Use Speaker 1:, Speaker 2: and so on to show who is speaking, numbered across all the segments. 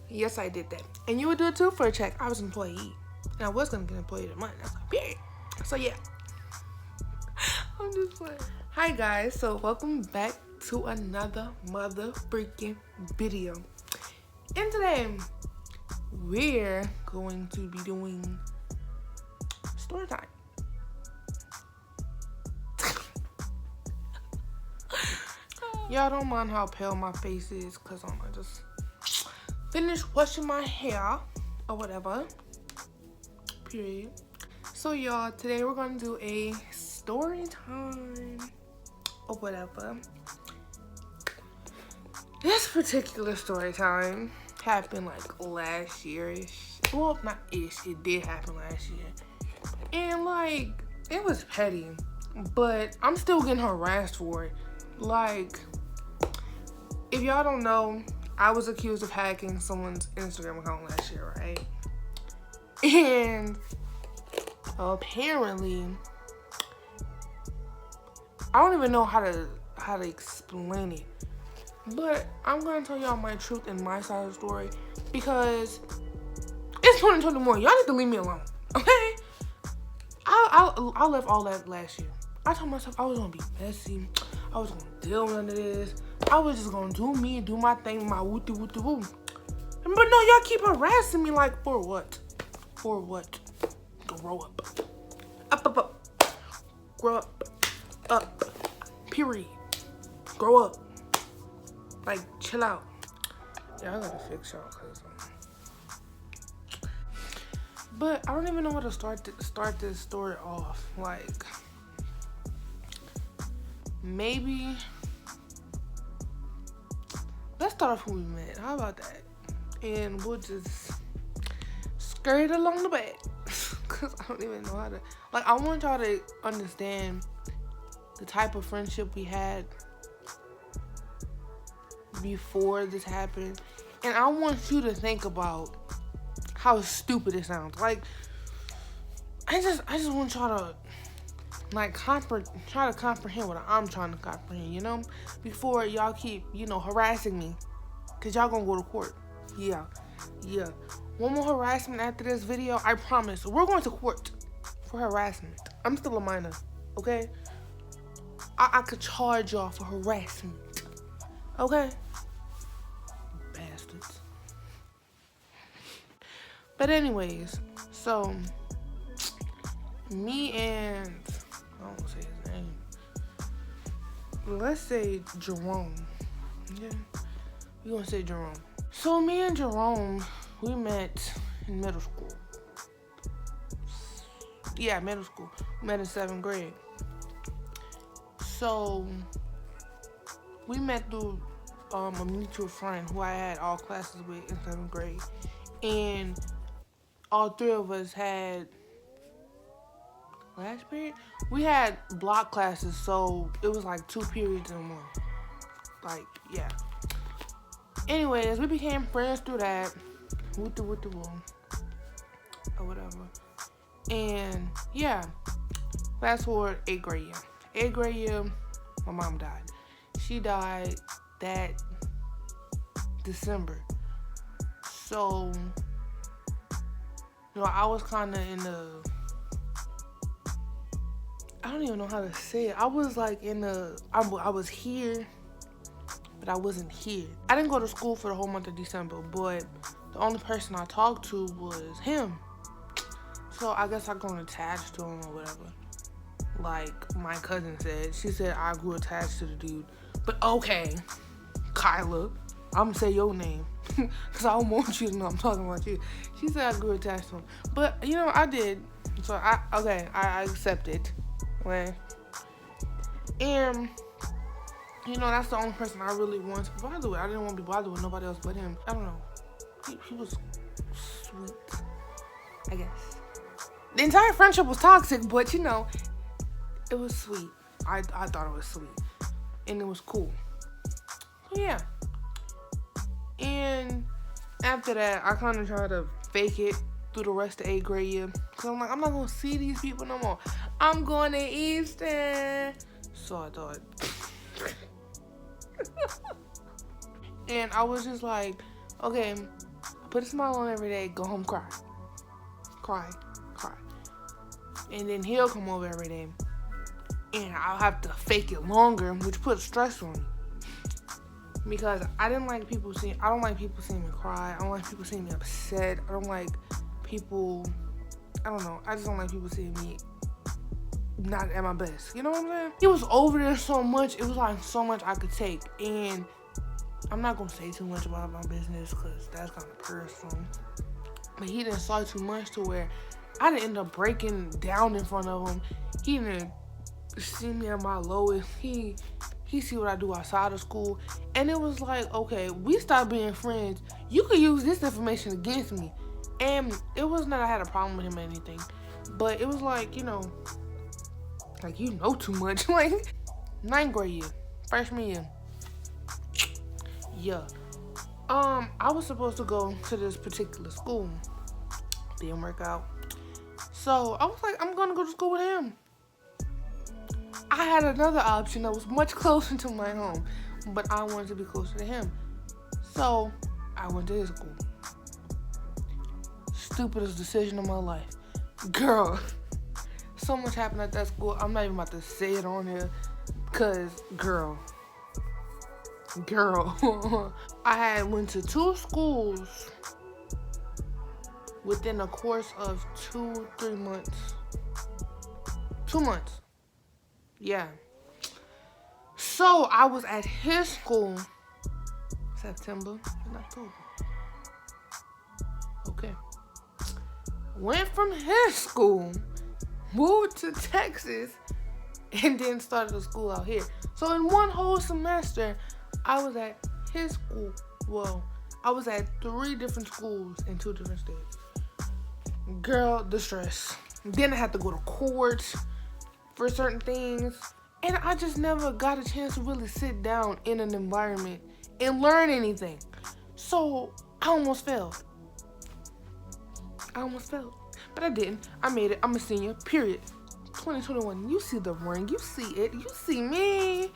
Speaker 1: Yes, I did that. And you would do it too for a check. I was an employee. And I was gonna get employee of the month. That's like, period. So yeah. I'm just playing. Hi guys, so welcome back to another mother freaking video. And today we're going to be doing story time. Y'all don't mind how pale my face is because I just finished washing my hair or whatever. Period. So y'all, today we're gonna do a story time or whatever. This particular story time happened like last year-ish. Well, not ish, it did happen last year. And like, it was petty, but I'm still getting harassed for it. Like, if y'all don't know, I was accused of hacking someone's Instagram account last year, right? And apparently, I don't even know how to explain it, but I'm gonna tell y'all my truth and my side of the story because it's 2021. Y'all need to leave me alone, okay? I left all that last year. I told myself I was gonna be messy. I was gonna deal with none of this. I was just gonna do me and do my thing, my woo woo woo. But no, y'all keep harassing me like for what? For what? Grow up. Up. Grow up. Period. Grow up. Like, chill out. Yeah, I gotta fix y'all cause but I don't even know where to start this story off. Like, maybe let's start off when we met. How about that? And we'll just skirt along the back. Cause I don't even know how to, like, I want y'all to understand the type of friendship we had before this happened. And I want you to think about how stupid it sounds. Like, I just want y'all to like try to comprehend what I'm trying to comprehend, you know? Before y'all keep, harassing me. Cause y'all gonna go to court. Yeah. One more harassment after this video, I promise. We're going to court for harassment. I'm still a minor, okay? I could charge y'all for harassment, okay? Bastards. But anyways, so me and, I don't want to say his name. Let's say Jerome. Yeah, we're going to say Jerome. So me and Jerome, we met in middle school. Yeah, middle school. We met in 7th grade. So we met through a mutual friend who I had all classes with in 7th grade. And all three of us had, last period? We had block classes, so it was like 2 periods in one. Like, yeah. Anyways, we became friends through that. With the woo. Or whatever. And, yeah. Fast forward 8th grade year. 8th grade year, my mom died. She died that December. So, I was kind of in the, I don't even know how to say it. I was like I was here, but I wasn't here. I didn't go to school for the whole month of December, but the only person I talked to was him. So I guess I got attached to him or whatever. Like my cousin said. She said I grew attached to the dude. But okay, Kyla, I'm gonna say your name. Because I don't want you to know I'm talking about you. She said I grew attached to him. But, I did. So, I accept it. Okay. And, that's the only person I really wanted to be bothered with. I didn't want to be bothered with nobody else but him. I don't know. He was sweet, I guess. The entire friendship was toxic, but, it was sweet. I thought it was sweet. And it was cool. So, yeah. And after that, I kind of tried to fake it through the rest of 8th grade year. Because I'm like, I'm not going to see these people no more. I'm going to Easton. So I thought. And I was just like, Okay, put a smile on every day, go home, cry. Cry. And then he'll come over every day. And I'll have to fake it longer, which puts stress on me. Because I don't like people seeing me cry. I don't like people seeing me upset. I don't like people, I don't know. I just don't like people seeing me not at my best. You know what I'm saying? He was over there so much. It was like so much I could take. And I'm not going to say too much about my business because that's kind of personal. But he didn't saw too much to where I didn't end up breaking down in front of him. He didn't see me at my lowest. He see what I do outside of school. And it was like, okay, we stopped being friends. You could use this information against me. And it wasn't that I had a problem with him or anything. But it was like, you know too much. Like, 9th grade year, freshman year. Yeah. I was supposed to go to this particular school. Didn't work out. So I was like, I'm gonna go to school with him. I had another option that was much closer to my home, but I wanted to be closer to him. So I went to his school. Stupidest decision of my life. Girl, so much happened at that school. I'm not even about to say it on here, because girl. I had went to 2 schools within a course of 2-3 months. 2 months. Yeah. So I was at his school September and October. Okay. Went from his school, moved to Texas, and then started a school out here. So in one whole semester, I was at his school. Well, I was at 3 different schools in 2 different states. Girl, the stress. Then I had to go to court for certain things. And I just never got a chance to really sit down in an environment and learn anything. So I almost failed. But I didn't. I made it. I'm a senior, period. 2021. You see the ring. You see it. You see me.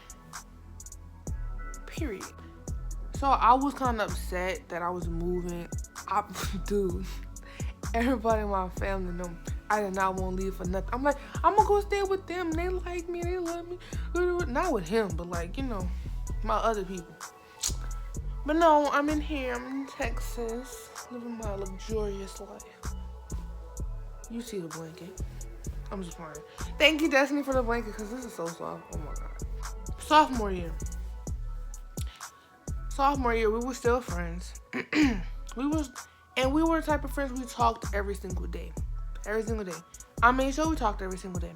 Speaker 1: Period. So I was kind of upset that I was moving. Dude, everybody in my family know I did not want to leave for nothing. I'm like, I'm going to go stay with them. They like me. They love me. Not with him, but like, my other people. But no, I'm in here. I'm in Texas, living my luxurious life. You see the blanket. I'm just playing. Thank you, Destiny, for the blanket, because this is so soft. Oh, my God. Sophomore year, we were still friends. we were the type of friends we talked every single day. I made sure we talked every single day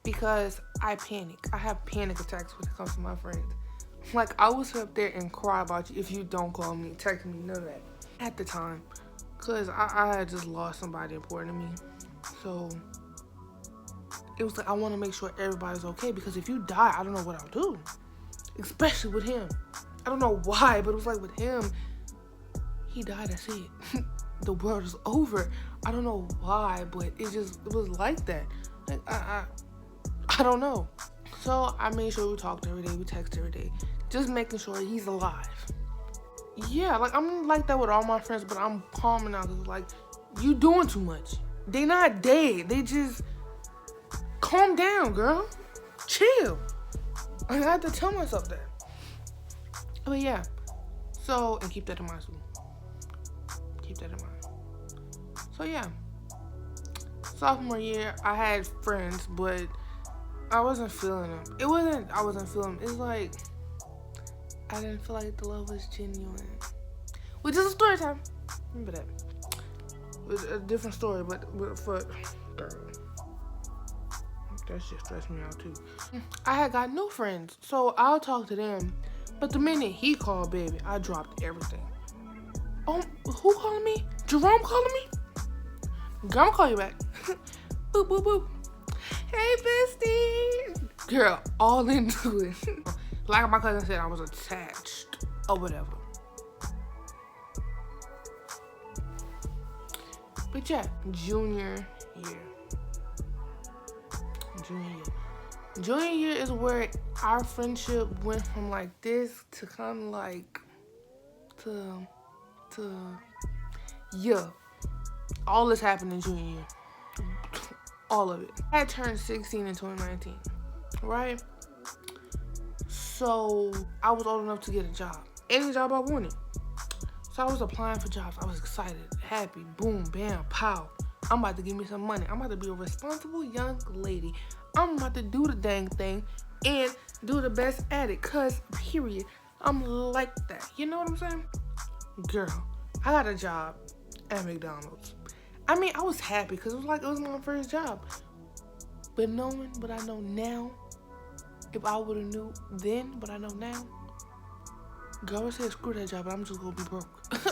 Speaker 1: because I panic. I have panic attacks when it comes to my friends. Like, I would sit up there and cry about you if you don't call me, text me, none of that. At the time, because I had just lost somebody important to me. So it was like, I want to make sure everybody's okay, because if you die, I don't know what I'll do. Especially with him. I don't know why, but it was like with him, he died, that's it. The world is over. I don't know why, but it was like that. Like, I don't know. So I made sure we talked every day, we texted every day, just making sure he's alive. Yeah, like, I'm like that with all my friends, but I'm calming now, because like, you doing too much. They not dead. They just, calm down, girl. Chill. I had to tell myself that. But yeah, so, and keep that in mind too. So yeah, sophomore year, I had friends, but I wasn't feeling them. I wasn't feeling them. It's like, I didn't feel like the love was genuine. Which is a story time. Remember that. It was a different story, but for, girl, that shit stressed me out too. I had got new friends, so I'll talk to them. But the minute he called, baby, I dropped everything. Oh, who calling me? Jerome calling me? Girl, I'ma call you back. Boop, boop, boop. Hey, bestie. Girl, all into it. Like my cousin said, I was attached or whatever. But yeah, junior year. Junior year is where our friendship went from like this to kind of like to Yeah, all this happened in junior year. All of it. I had turned 16 in 2019, right? So I was old enough to get a job. Any job I wanted. So I was applying for jobs. I was excited, happy, boom, bam, pow. I'm about to give me some money. I'm about to be a responsible young lady. I'm about to do the dang thing and do the best at it. Cause period, I'm like that. You know what I'm saying? Girl, I got a job at McDonald's. I mean, I was happy because it was my first job. But knowing what I know now, if I would have knew then what I know now, girl, I would say screw that job, but I'm just gonna be broke.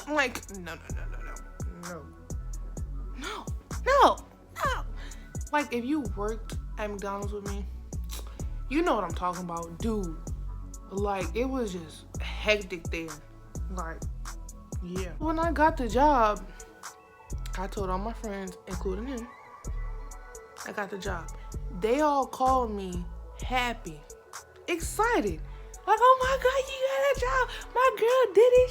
Speaker 1: I'm like, no. Like, if you worked at McDonald's with me, you know what I'm talking about, dude. Like, it was just hectic there. Like, yeah. When I got the job, I told all my friends, including him, I got the job. They all called me happy, excited. Like, oh my God, you got a job. My girl did it.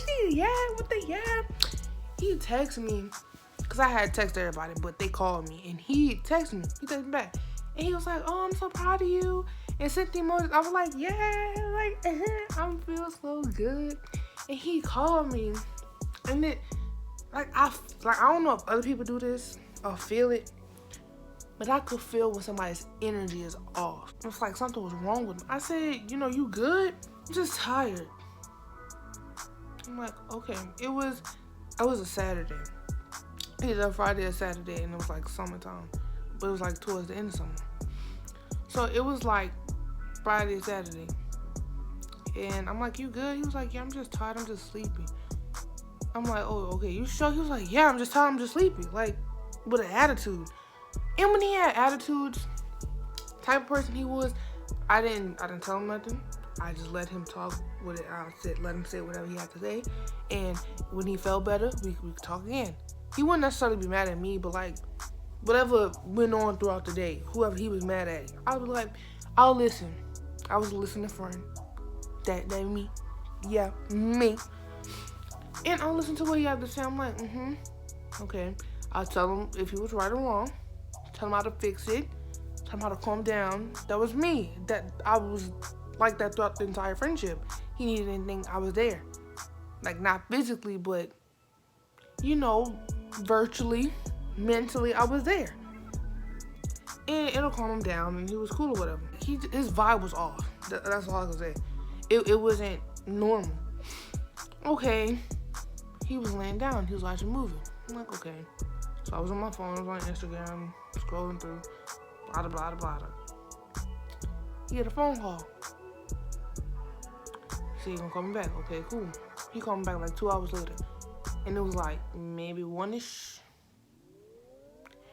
Speaker 1: He texted me, because I had texted everybody, but they called me. And he texted me. He texted me back. And he was like, oh, I'm so proud of you. And sent the emojis. I was like, yeah, like, I feel so good. And he called me. And it, I don't know if other people do this or feel it, but I could feel when somebody's energy is off. It's like something was wrong with me. I said, you good? I'm just tired. I'm like, okay. It was a Saturday. Either a Friday or Saturday, and it was like summertime. But it was like towards the end of summer. So it was like Friday, Saturday. And I'm like, you good? He was like, yeah, I'm just tired. I'm just sleepy. I'm like, oh, okay, you sure? He was like, yeah, I'm just tired. I'm just sleepy. Like, with an attitude. And when he had attitudes, type of person he was, I didn't tell him nothing. I just let him talk with it. Let him say whatever he had to say. And when he felt better, we could talk again. He wouldn't necessarily be mad at me, but like, whatever went on throughout the day, whoever he was mad at, I was like, I'll listen. I was a listening friend. That me. Yeah, me. And I'll listen to what he had to say. I'm like, okay. I'll tell him if he was right or wrong. Tell him how to fix it. Tell him how to calm down. That was me. That I was like that throughout the entire friendship. He needed anything, I was there. Like, not physically, but, virtually, mentally, I was there. And it'll calm him down, and he was cool or whatever. His vibe was off. That's all I can say. It wasn't normal. Okay. He was laying down. He was watching a movie. I'm like, okay. So I was on my phone. I was on Instagram, scrolling through. Blah, blah, blah, blah. He had a phone call. So he gonna call me back. Okay, cool. He called me back like 2 hours later. And it was like maybe 1-ish.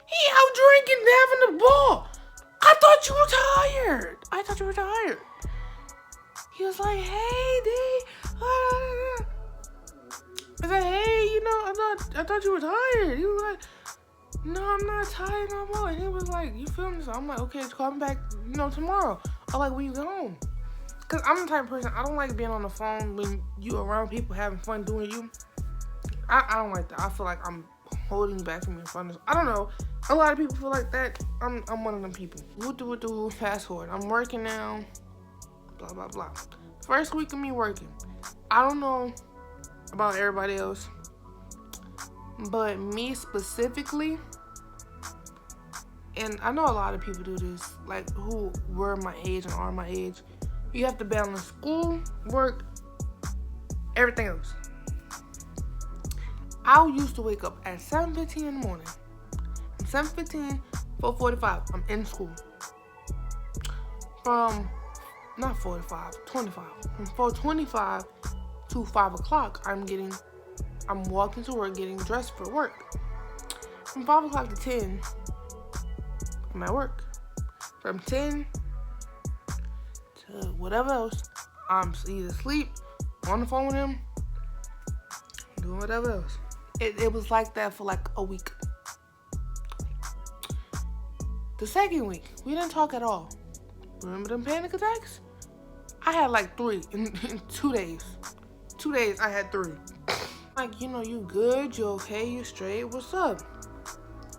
Speaker 1: He out drinking, having a ball. I thought you were tired. He was like, hey, D. I said, hey, I thought you were tired. He was like, no, I'm not tired no more. And he was like, you feel me? So I'm like, okay, call me back, tomorrow. Or like when you get home. Because I'm the type of person, I don't like being on the phone when you around people having fun doing you. I don't like that. I feel like I'm holding you back from your fun. I don't know. A lot of people feel like that. I'm one of them people. Fast forward. I'm working now. Blah, blah, blah. First week of me working. I don't know about everybody else. But me specifically, and I know a lot of people do this, like who were my age and are my age. You have to balance school, work, everything else. I used to wake up at 7:15 in the morning. From 7:15, 4:45, I'm in school. From, not 45, 25. From 4:25 to 5 o'clock, I'm walking to work, getting dressed for work. From 5 o'clock to 10, I'm at work. From 10 to whatever else, I'm either asleep, on the phone with him, doing whatever else. It was like that for like a week. The second week, we didn't talk at all. Remember them panic attacks? I had like 3 in 2 days. 2 days, I had 3. Like, you good, you okay, you straight, what's up?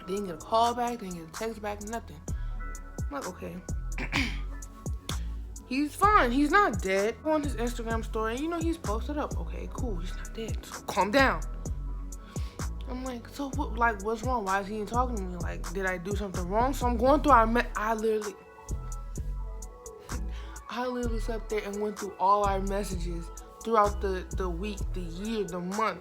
Speaker 1: Didn't get a call back, didn't get a text back, nothing. I'm like, okay. He's fine, he's not dead. On his Instagram story, he's posted up. Okay, cool, he's not dead, so calm down. I'm like, so what, what's wrong? Why is he ain't talking to me? Like, did I do something wrong? So I'm going through I literally sat there and went through all our messages throughout the week, the year, the month.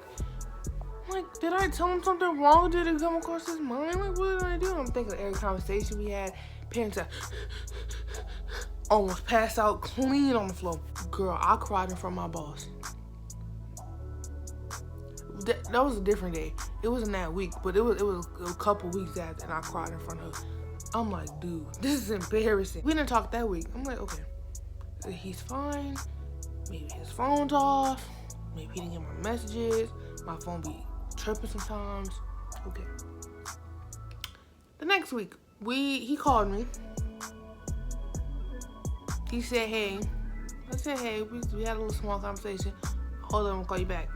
Speaker 1: Like, did I tell him something wrong? Did it come across his mind? Like, what did I do? I'm thinking of every conversation we had. Parents almost passed out clean on the floor. Girl, I cried in front of my boss. That was a different day. It wasn't that week, but it was a couple weeks after, and I cried in front of her. I'm like, dude, this is embarrassing. We didn't talk that week. I'm like, okay, he's fine. Maybe his phone's off. Maybe he didn't get my messages. My phone be tripping sometimes. Okay. The next week, he called me. He said, hey. I said, hey, we had a little small conversation. Hold on, I'm gonna call you back.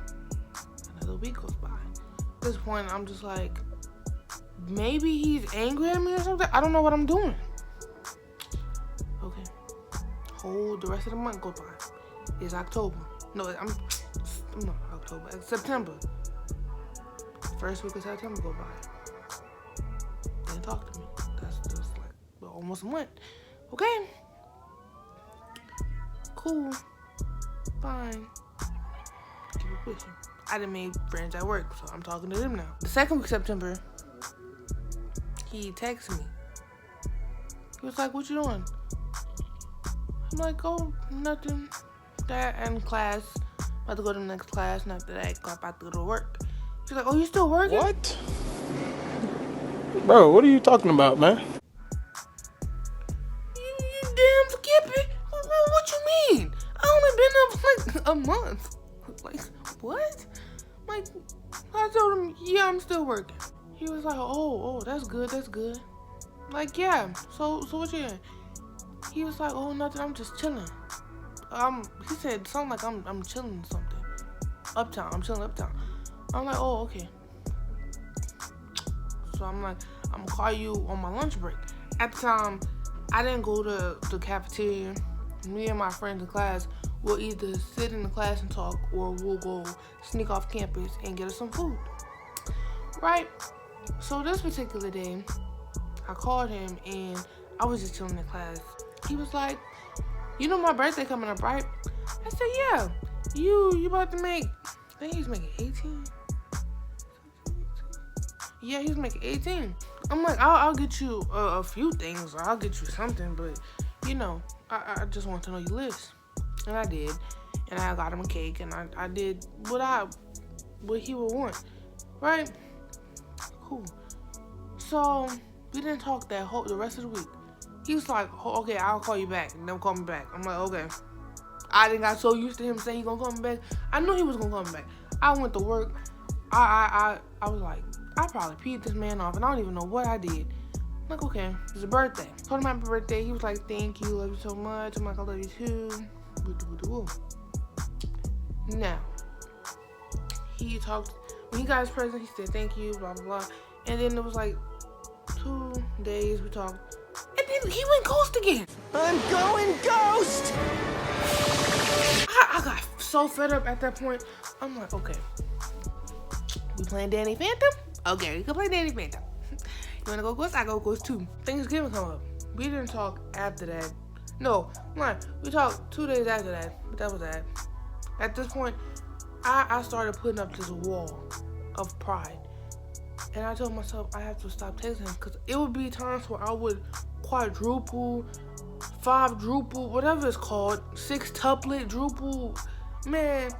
Speaker 1: Another week goes by. At this point, I'm just like, maybe he's angry at me or something. I don't know what I'm doing. Okay. The rest of the month goes by. It's October. No, I'm not October. It's September. First week of September go by. Didn't talk to me. That's like almost a month. Okay. Cool. Fine. Keep it pushing. I done made friends at work, so I'm talking to them now. The second week of September, he texted me. He was like, what you doing? I'm like, oh, nothing. That and class. About to go to the next class, and after that, I'm about to go to work. She's like, oh, you still working?
Speaker 2: What? Bro, what are you talking about, man?
Speaker 1: You damn skippy. What you mean? I only been up like a month. Like, what? Like, I told him, yeah, I'm still working. He was like, oh, that's good. Like, yeah, so what you doing? He was like, oh, nothing, I'm just chilling. He said something like I'm chilling something. Uptown, I'm chilling uptown. I'm like, oh, okay. So I'm like, I'm gonna call you on my lunch break. At the time, I didn't go to the cafeteria. Me and my friends in class will either sit in the class and talk, or we'll go sneak off campus and get us some food. Right? So this particular day, I called him and I was just chilling in class. He was like, you know my birthday coming up, right? I said, yeah. You about to make, I think he's making 18. Yeah, he's making 18. I'm like, I'll get you a few things, or I'll get you something, but I just want to know your list. And I did. And I got him a cake, and I did what he would want. Right? Cool. So we didn't talk the rest of the week. He was like, okay, I'll call you back. And then call me back. I'm like, okay. I didn't got so used to him saying he gonna call me back. I knew he was gonna call me back. I went to work. I was like, I probably peed this man off, and I don't even know what I did. I'm like, okay, it's a birthday. Told him happy birthday. He was like, thank you, love you so much. I'm like, I love you too. Now, he talked, when he got his present, he said thank you, blah, blah, blah. And then it was like 2 days we talked. And then he went ghost again.
Speaker 2: I'm going ghost!
Speaker 1: I got so fed up at that point. I'm like, okay. We playing Danny Phantom? Okay, we can play Danny Phantom. You wanna go ghost? I go ghost too. Thanksgiving come up. We didn't talk after that. No, we talked 2 days after that, but that was that. At this point, I started putting up this wall of pride. And I told myself I have to stop texting him, because it would be times where I would quadruple, 5-druple, whatever it's called, 6-tuplet, druple. Man,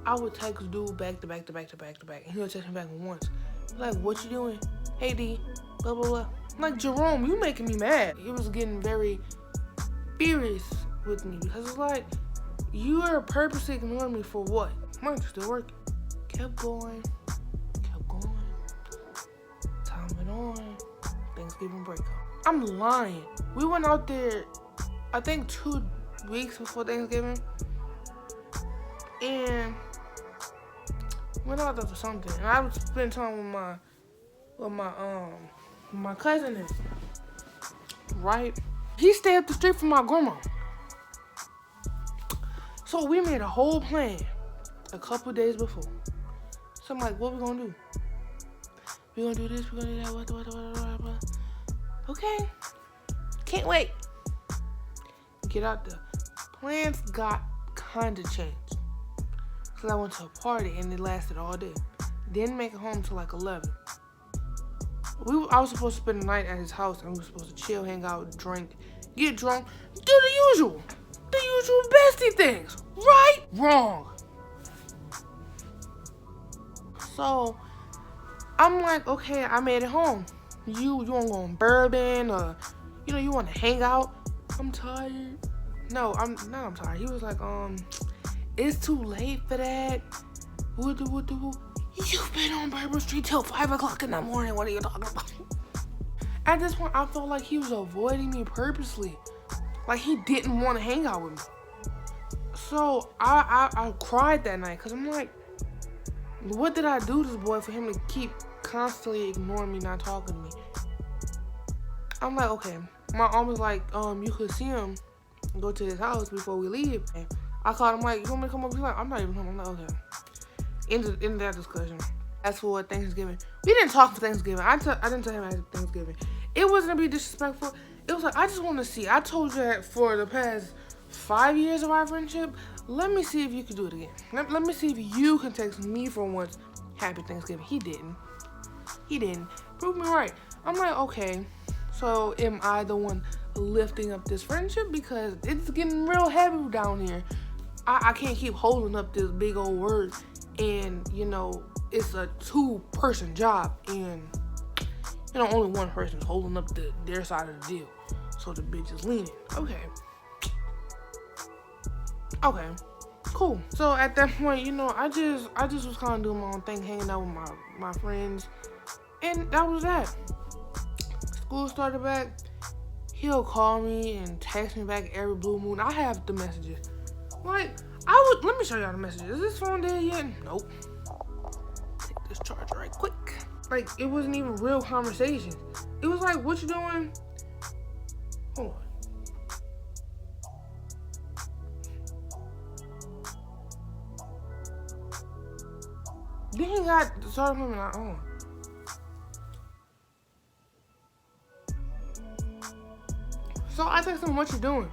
Speaker 1: I would text dude back to back to back to back to back, and he would text me back once. Like, what you doing? Hey D, blah blah blah. I'm like, Jerome, you making me mad. He was getting very furious with me, because it's like, you are purposely ignoring me for what? Mine still working. Kept going. Time went on. Thanksgiving break up. I'm lying. We went out there, I think 2 weeks before Thanksgiving. And went out there for something, and I was spending time with my cousin is, right? He stayed up the street from my grandma. So we made a whole plan a couple days before. So I'm like, what we gonna do? We gonna do this, we gonna do that, what. Okay. Can't wait. Get out there. Plans got kinda changed. Cause I went to a party and it lasted all day. Didn't make it home till like 11. I was supposed to spend the night at his house and we were supposed to chill, hang out, drink, get drunk, do the usual. The usual bestie things. Right? Wrong. So I'm like, okay, I made it home. You wanna go on bourbon or you wanna hang out? I'm tired. No, I'm tired. He was like, it's too late for that. What? You've been on Bourbon Street till 5 o'clock in the morning. What are you talking about? At this point, I felt like he was avoiding me purposely. Like he didn't want to hang out with me. So I cried that night because I'm like, what did I do to this boy for him to keep constantly ignoring me, not talking to me? I'm like, okay. My aunt was like, you could see him go to his house before we leave. And I called him like, you want me to come over? He's like, I'm not even home. I'm like, okay. End that discussion. As for Thanksgiving, we didn't talk for Thanksgiving. I didn't tell him at Thanksgiving. It wasn't to be disrespectful. It was like, I just want to see. I told you that for the past 5 years of our friendship, let me see if you can do it again. Let me see if you can text me for once, happy Thanksgiving. He didn't. Prove me right. I'm like, okay, so am I the one lifting up this friendship? Because it's getting real heavy down here. I can't keep holding up this big old word. And, it's a 2-person job. And, only one person's holding up their side of the deal. So the bitch is leaning. Okay. Cool. So at that point, I just was kind of doing my own thing, hanging out with my friends. And that was that. School started back. He'll call me and text me back every blue moon. I have the messages. Like, let me show y'all the messages. Is this phone dead yet? Nope. Take this charger right quick. Like, it wasn't even real conversation. It was like, what you doing? Hold on. Then he got started with me like, oh. So I texted him, what you doing?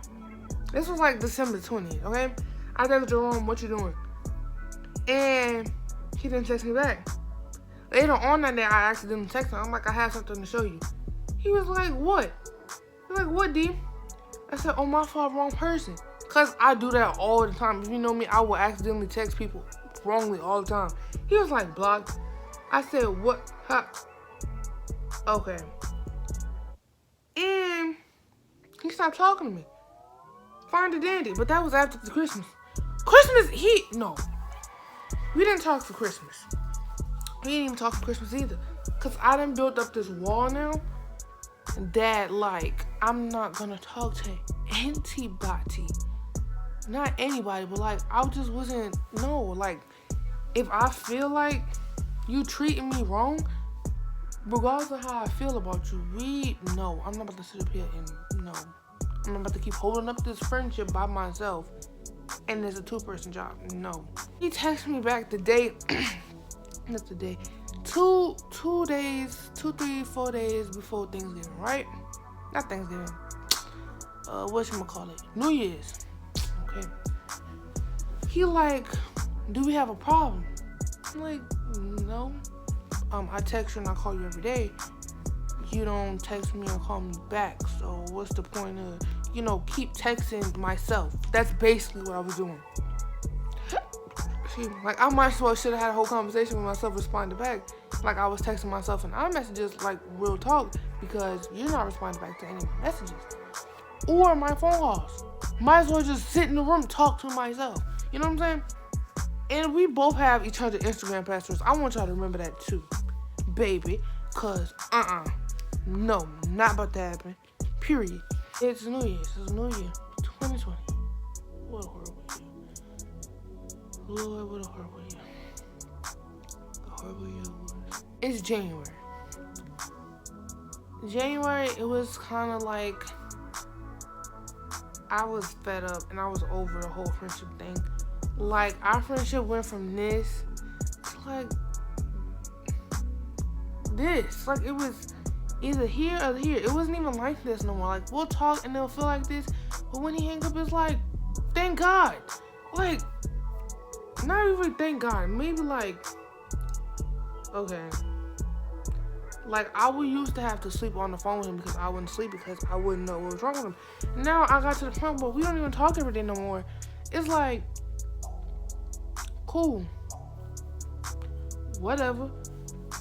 Speaker 1: This was like December 20th, okay? I texted Jerome, what you doing? And he didn't text me back. Later on that day, I accidentally texted him. I'm like, I have something to show you. He was like, what? He's like, what, D? I said, oh, my fault, wrong person. Because I do that all the time. If you know me, I will accidentally text people wrongly all the time. He was like, blocked. I said, what? Huh? Okay. And he stopped talking to me. Fine and dandy. But that was after the Christmas. No. We didn't talk for Christmas. We didn't even talk for Christmas either. Because I done built up this wall now that, like, I'm not going to talk to anybody. Not anybody, but, like, I just wasn't, no. Like, if I feel like you treating me wrong, regardless of how I feel about you, I'm not about to sit up here and, no. I'm not about to keep holding up this friendship by myself. And it's a 2-person job. No. He texted me back the day, not the day, 4 days before Thanksgiving, right? Not Thanksgiving. Whatchamacallit? New Year's. Okay. He like, do we have a problem? I'm like, no. I text you and I call you every day. You don't text me or call me back. So what's the point of, keep texting myself? That's basically what I was doing. Like, I might as well should have had a whole conversation with myself, responded back. Like, I was texting myself in iMessages, like, real talk, because you're not responding back to any of my messages. Or my phone calls. Might as well just sit in the room, talk to myself. You know what I'm saying? And we both have each other's Instagram passwords. I want y'all to remember that too, baby. Cause, no, not about to happen. Period. It's New Year's. It's New Year. 2020. What a horrible year. Lord, what a horrible year. it's January. January, it was kind of like I was fed up and I was over the whole friendship thing. Like, our friendship went from this to like this. Like, it was either here or here. It wasn't even like this no more. Like, we'll talk and it'll feel like this, but when he hang up, it's like, thank God. Like, not even thank God. Maybe like, okay. Like, I would used to have to sleep on the phone with him because I wouldn't sleep because I wouldn't know what was wrong with him. Now I got to the point where we don't even talk every day no more. It's like, cool. Whatever.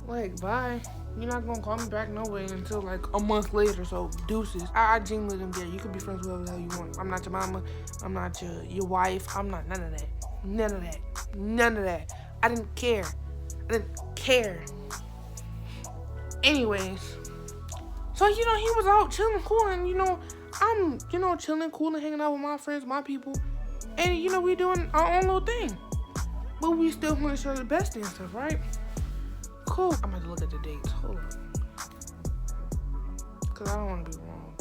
Speaker 1: Like, bye. You're not gonna call me back no way until like a month later, so deuces. I genuinely don't care. You could be friends with whoever the hell you want. I'm not your mama. I'm not your wife. I'm not none of that. None of that. None of that. I didn't care. I didn't care. Anyways, so, he was out chilling, cool, and, I'm, chilling, cool, and hanging out with my friends, my people, and, we doing our own little thing, but we still want to show the best and stuff, right? Cool. I'm going to look at the dates. Hold on. Because I don't want to be wrong.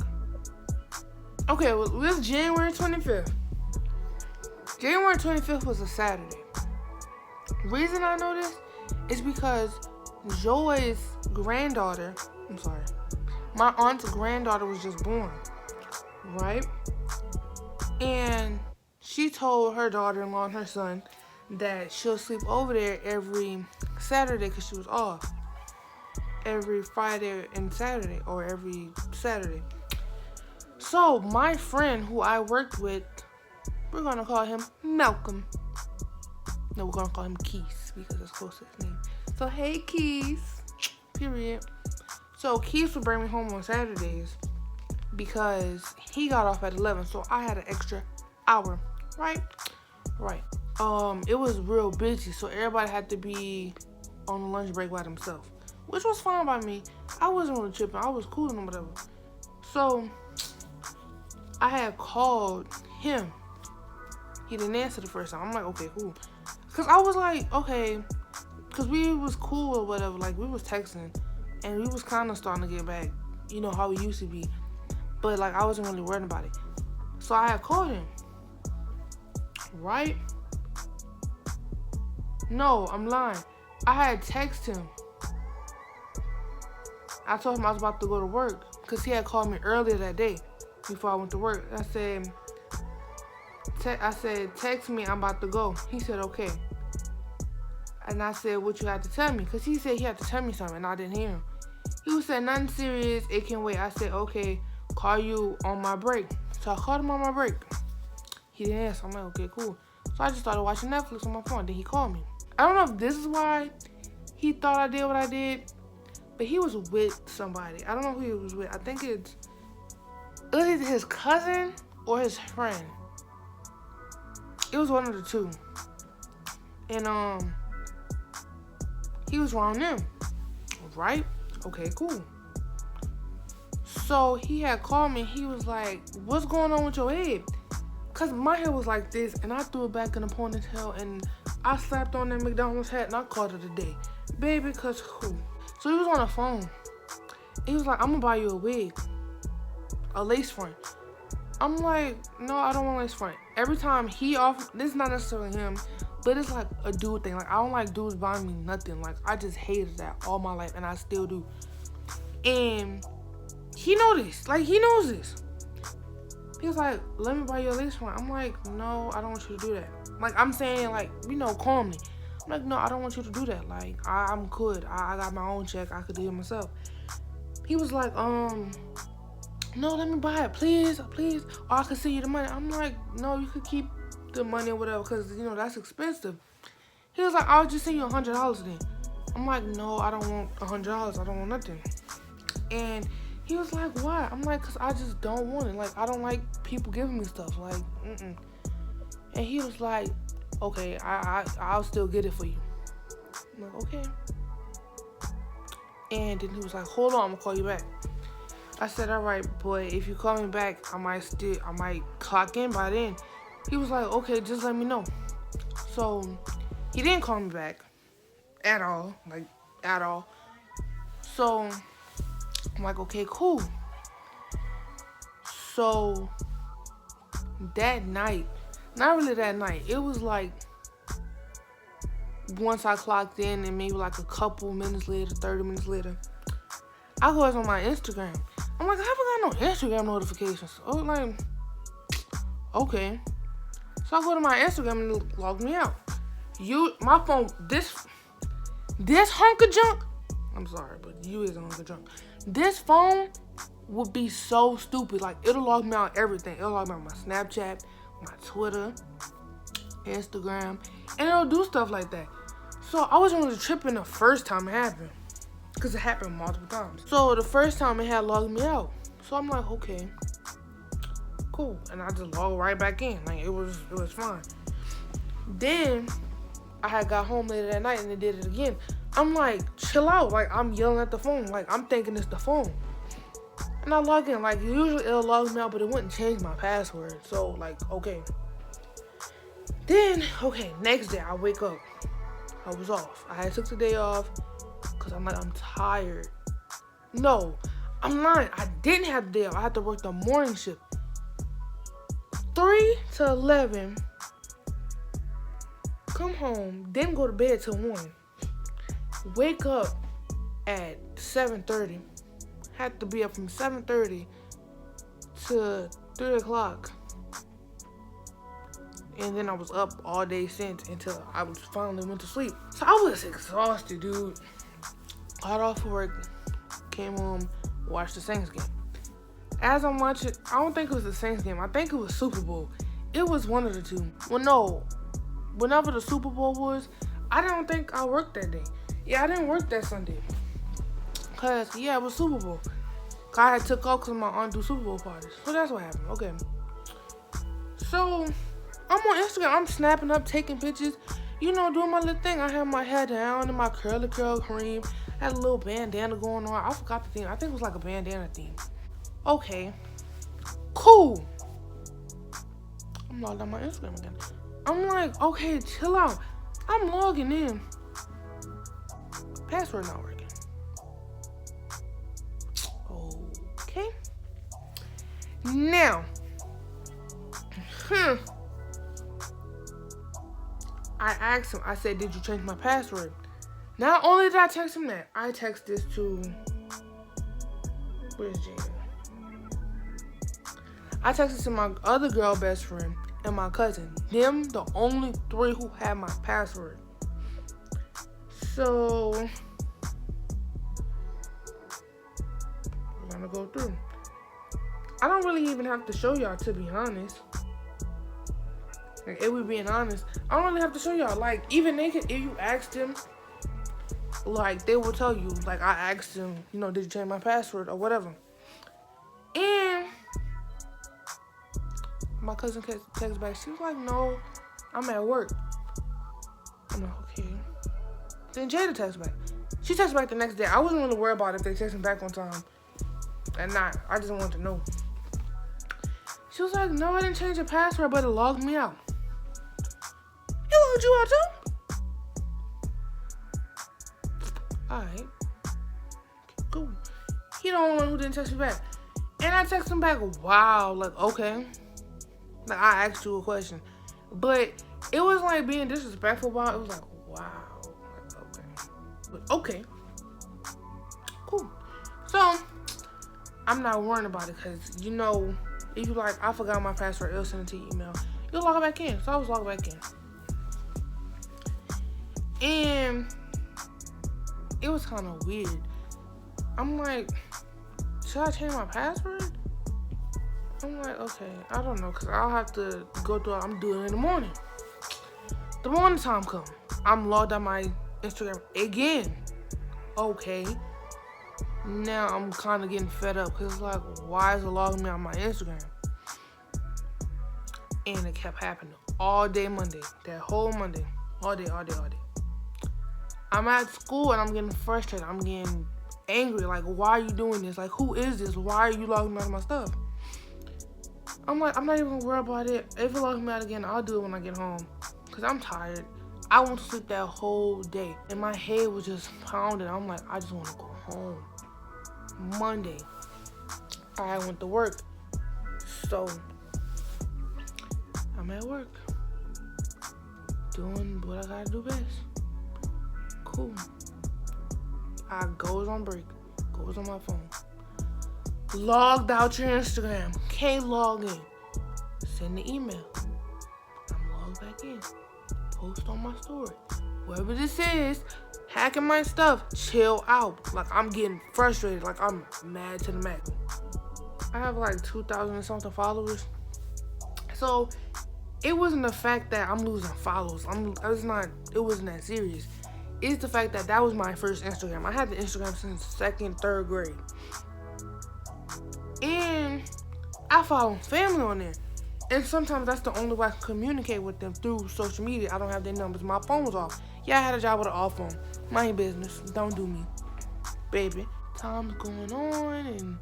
Speaker 1: Okay, well, it was January 25th. January 25th was a Saturday. Reason I know this is because Joy's granddaughter, my aunt's granddaughter was just born, right? And she told her daughter-in-law and her son that she'll sleep over there every Saturday because she was off. Every Friday and Saturday, or every Saturday. So my friend who I worked with, we're going to call him Malcolm. No, we're going to call him Keith because that's close to his name. So, hey, Keith. Period. So, Keith would bring me home on Saturdays because he got off at 11. So, I had an extra hour. Right? Right. It was real busy. So, everybody had to be on the lunch break by themselves. Which was fine by me. I wasn't really tripping. I was cool and whatever. So, I had called him. He didn't answer the first time. I'm like, okay, cool. Because I was like, okay. Because we was cool or whatever, like, we was texting, and we was kind of starting to get back, how we used to be, but, like, I wasn't really worried about it, so I had called him, right? No, I'm lying. I had texted him. I told him I was about to go to work, because he had called me earlier that day, before I went to work. I said, text me, I'm about to go. He said, okay. And I said, what you had to tell me? Because he said he had to tell me something, and I didn't hear him. He was saying, nothing serious, it can wait. I said, okay, call you on my break. So I called him on my break. He didn't answer. I'm like, okay, cool. So I just started watching Netflix on my phone. Then he called me. I don't know if this is why he thought I did what I did, but he was with somebody. I don't know who he was with. I think it's either his cousin or his friend. It was one of the two. And, he was around them, right? Okay, cool. So he had called me. He was like, what's going on with your head? Because my hair was like this, and I threw it back in a ponytail, and I slapped on that McDonald's hat, and I called it a day. Baby, because who? So he was on the phone. He was like, I'm going to buy you a wig. A lace front. I'm like, no, I don't want a lace front. Every time he offers, this is not necessarily him, but it's like a dude thing. Like, I don't like dudes buying me nothing. Like, I just hated that all my life, and I still do. And he noticed. Like, he knows this. He was like, let me buy you a lace front. I'm like, no, I don't want you to do that. Like, I'm saying, like, calmly. I'm like, no, I don't want you to do that. Like, I'm good. I got my own check. I could do it myself. He was like, no, let me buy it, please, please. Or I could send you the money. I'm like, no, you could keep the money or whatever, because, that's expensive. He was like, I'll just send you $100 then. I'm like, no, I don't want $100. I don't want nothing. And he was like, why? I'm like, because I just don't want it. Like, I don't like people giving me stuff. Like, And he was like, okay, I'll still get it for you. I'm like, okay. And then he was like, hold on, I'm going to call you back. I said, all right, boy, if you call me back, I might clock in by then. He was like, okay, just let me know. So he didn't call me back at all, So I'm like, okay, cool. So that night, not really that night, it was like once I clocked in and maybe like a couple minutes later, 30 minutes later, I go on my Instagram. I'm like, I haven't got no Instagram notifications. Oh, like, okay. So I go to my Instagram and it logged me out. My phone, this hunk of junk, I'm sorry, but you is a hunk of junk. This phone would be so stupid. Like, it'll log me out everything. It'll log me out my Snapchat, my Twitter, Instagram, and it'll do stuff like that. So I wasn't really tripping the first time it happened, because it happened multiple times. So the first time it had logged me out. So I'm like, okay, cool. And I just logged right back in. Like, it was fine. Then I had got home later that night and it did it again. I'm like, chill out. Like, I'm yelling at the phone. Like, I'm thinking it's the phone. And I log in. Like, usually it'll log me out, but it wouldn't change my password. So, like, okay. Then, okay, next day I wake up. I was off. I had took the day off because I'm like, I'm tired. No, I'm lying. I didn't have the day off. I had to work the morning shift. 3 to 11. Come home. Then go to bed till 1. Wake up at 7:30. Had to be up from 7:30 to 3 o'clock. And then I was up all day since until I was finally went to sleep. So I was exhausted, dude. Got off work, came home, watched the Saints game. As I'm watching, I don't think it was the Saints game. I think it was Super Bowl. It was one of the two. Well, no. Whenever the Super Bowl was, I don't think I worked that day. Yeah, I didn't work that Sunday. Because, yeah, it was Super Bowl. I had took off because my aunt do Super Bowl parties. So that's what happened. Okay. So I'm on Instagram. I'm snapping up, taking pictures, doing my little thing. I had my hair down and my curly curl cream. I had a little bandana going on. I forgot the theme. I think it was like a bandana theme. Okay. Cool. I'm logged on my Instagram again. I'm like, okay, chill out. I'm logging in. Password not working. Okay. Now. I asked him, I said, did you change my password? Not only did I text him that, I text this to, where's Jada? I texted to my other girl best friend and my cousin. Them, the only 3 who had my password. So, we're gonna go through. I don't really even have to show y'all, to be honest. Like, if we being honest, I don't really have to show y'all. Like, even they could, if you ask them, like, they will tell you. Like, I asked them, did you change my password or whatever. And my cousin texted back. She was like, no, I'm at work. I'm like, okay. Then Jada texted back. She texted back the next day. I wasn't really worried about if they texted back on time and not. I just wanted to know. She was like, no, I didn't change the password, but it logged me out. It logged you out too? Alright. Cool. He the only one who didn't text me back. And I texted him back, wow, like, okay. Like, I asked you a question. But it was like being disrespectful about it. It was like, wow. Like, okay. But okay. Cool. So, I'm not worrying about it because, if you like, I forgot my password, it'll send it to your email. You'll log back in. So I was logged back in. And it was kind of weird. I'm like, should I change my password? I'm like, okay, I don't know, because I'll have to go through it. I'm doing it in the morning. The morning time comes. I'm logged on my Instagram again. Okay. Now I'm kind of getting fed up because it's like, why is it logging me on my Instagram? And it kept happening all day Monday. That whole Monday. All day. I'm at school and I'm getting frustrated. I'm getting angry. Like, why are you doing this? Like, who is this? Why are you logging me out of my stuff? I'm like, I'm not even worried about it. If it logs me out again, I'll do it when I get home. Because I'm tired. I went to sleep that whole day. And my head was just pounding. I'm like, I just want to go home. Monday, I went to work. So, I'm at work. Doing what I gotta do best. Cool. I goes on break. Goes on my phone. Logged out your Instagram. Can't log in. Send the email. I'm logged back in. Post on my story. Whoever this is, hacking my stuff, chill out. Like, I'm getting frustrated. Like, I'm mad to the max. I have like 2,000 and something followers. So, it wasn't the fact that I'm losing followers. It wasn't that serious. It's the fact that was my first Instagram. I had the Instagram since 2nd, 3rd grade. And I follow family on there. And sometimes that's the only way I can communicate with them, through social media. I don't have their numbers. My phone was off. Yeah, I had a job with an off phone. Mind your business. Don't do me. Baby. Time's going on and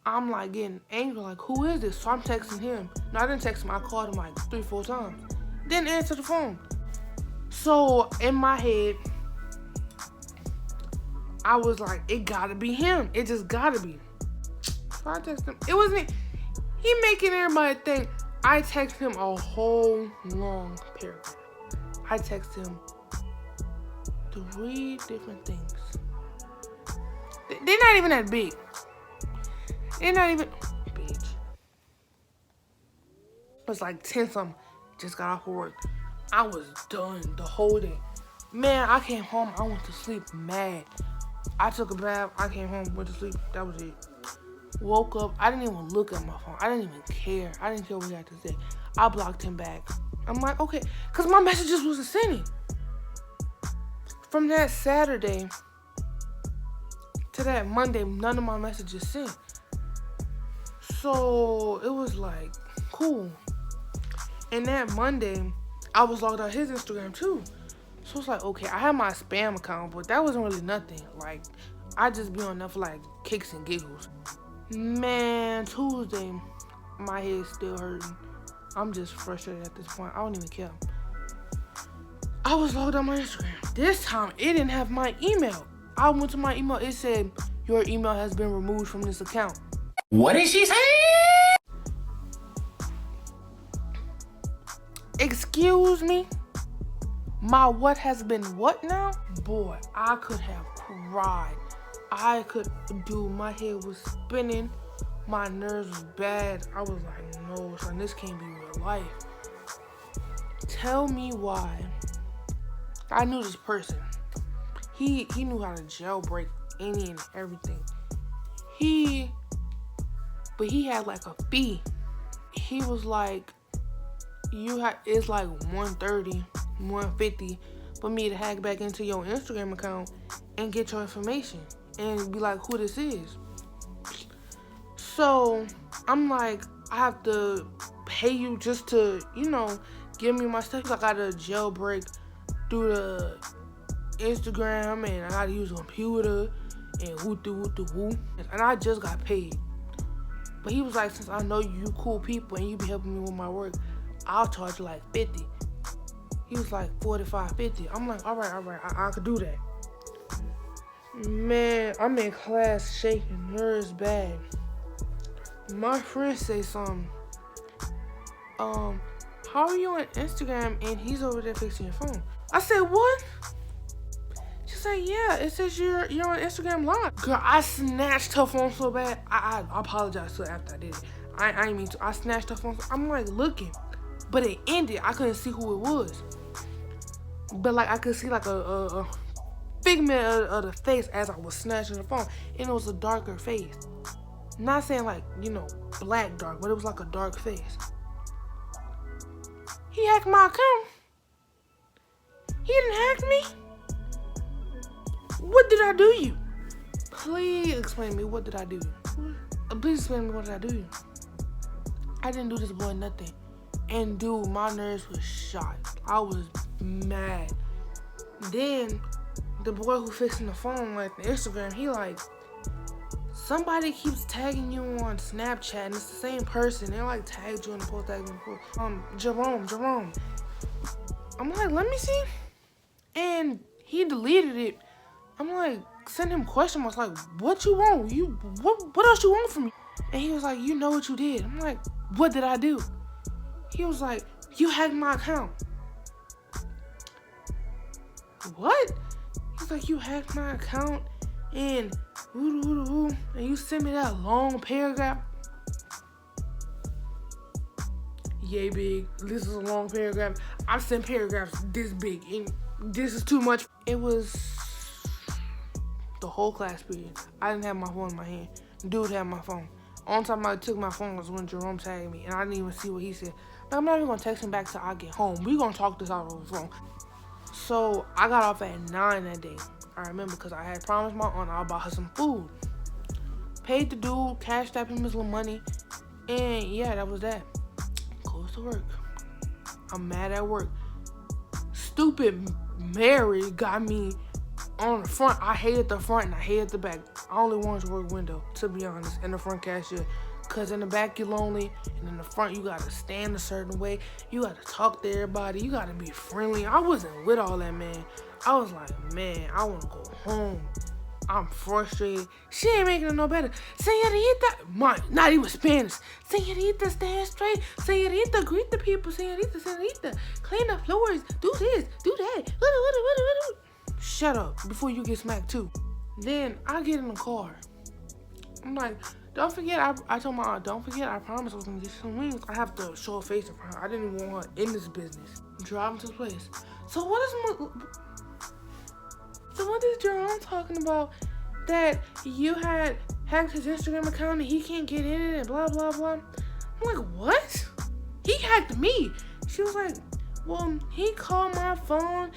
Speaker 1: I'm like getting angry. Like, who is this? So I'm texting him. No, I didn't text him. I called him like 3-4 times. Didn't answer the phone. So in my head, I was like, it gotta be him. It just gotta be. So I texted him. It wasn't. He making everybody think. I text him a whole long paragraph. I text him 3 different things. They're not even that big. They're not even, bitch. It was like 10 something. Just got off of work. I was done the whole day. Man, I came home. I went to sleep mad. I took a bath. I came home, went to sleep. That was it. Woke up. I didn't even look at my phone. I didn't even care. I didn't care what he had to say. I blocked him back. I'm like, okay. Because my messages wasn't sending. From that Saturday to that Monday, none of my messages sent. So it was like, cool. And that Monday, I was logged out his Instagram too. So it's like, okay, I had my spam account, but that wasn't really nothing. Like, I just be on there for like kicks and giggles. Man, Tuesday, my head's still hurting. I'm just frustrated at this point. I don't even care. I was logged on my Instagram. This time, it didn't have my email. I went to my email. It said, your email has been removed from this account.
Speaker 2: What did she say?
Speaker 1: Excuse me? My what has been what now? Boy, I could have cried. My head was spinning. My nerves was bad. I was like, no, son, this can't be real life. Tell me why. I knew this person. He knew how to jailbreak any and everything. But he had like a fee. He was like, it's like $130, $150 for me to hack back into your Instagram account and get your information and be like, who this is. So I'm like, I have to pay you just to, give me my stuff. I gotta jailbreak through the Instagram and I gotta use a computer and woo. And I just got paid. But he was like, since I know you cool people and you be helping me with my work, I'll charge you like $50. He was like $45, $50. I'm like, all right, I could do that. Man, I'm in class shaking, nerves bad. My friend say something. How are you on Instagram and he's over there fixing your phone? I said, what? She said, yeah, it says you're on Instagram Live. Girl, I snatched her phone so bad. I apologized to her after I did it. I didn't mean to. I snatched her phone. I'm like looking. But it ended. I couldn't see who it was. But like I could see like a figment of the face as I was snatching the phone. And it was a darker face. Not saying like, black dark, but it was like a dark face. He hacked my account. He didn't hack me. What did I do you? Please explain to me, what did I do you? Please explain to me, what did I do you? I didn't do this boy nothing. And dude, my nerves was shot. I was mad. Then, the boy who fixing the phone, like the Instagram, he like, somebody keeps tagging you on Snapchat and it's the same person. They like tagged you in the post, Jerome. I'm like, let me see. And he deleted it. I'm like, sent him question marks like, what you want? What else you want from me? And he was like, you know what you did. I'm like, what did I do? He was like, you hacked my account. What? He's like, you hacked my account and and you sent me that long paragraph. Yay big. This is a long paragraph. I've sent paragraphs this big and this is too much. It was the whole class period. I didn't have my phone in my hand. Dude had my phone. Only time I took my phone was when Jerome tagged me and I didn't even see what he said. But I'm not even gonna text him back till I get home. We gonna talk this out over the phone. So I got off at 9 that day. I remember because I had promised my aunt I'll buy her some food. Paid the dude, cashed out him his little money, and yeah, that was that. Goes to work. I'm mad at work. Stupid Mary got me on the front. I hated the front and I hated the back. I only wanted to work window, to be honest, and the front cashier. Cause in the back you're lonely, and in the front you gotta stand a certain way. You gotta talk to everybody. You gotta be friendly. I wasn't with all that, man. I was like, man, I wanna go home. I'm frustrated. She ain't making it no better. Señorita, not even Spanish. Señorita, stand straight. Señorita, greet the people. Señorita, clean the floors. Do this, do that. Shut up before you get smacked too. Then I get in the car. I'm like, don't forget, I told my aunt, don't forget, I promised I was gonna get you some wings. I have to show a face in front of her. I didn't even want her in this business. Driving to the place. So what is Jerome talking about? That you had hacked his Instagram account and he can't get in it and blah, blah, blah. I'm like, what? He hacked me. She was like, well, he called my phone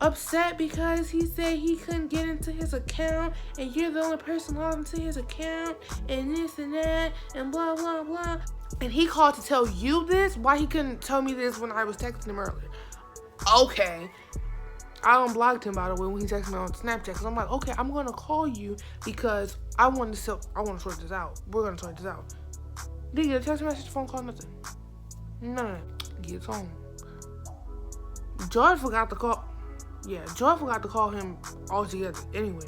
Speaker 1: upset because he said he couldn't get into his account and you're the only person logged into his account and this and that and blah, blah, blah. And he called to tell you this? Why he couldn't tell me this when I was texting him earlier? Okay. I unblocked him, by the way, when he texted me on Snapchat. Because I'm like, okay, I'm going to call you because I want to sort this out. We're going to sort this out. Didn't get a text message, phone call, nothing. None of that. Gets home. George forgot to call. Yeah, Joy forgot to call him altogether. Anyway,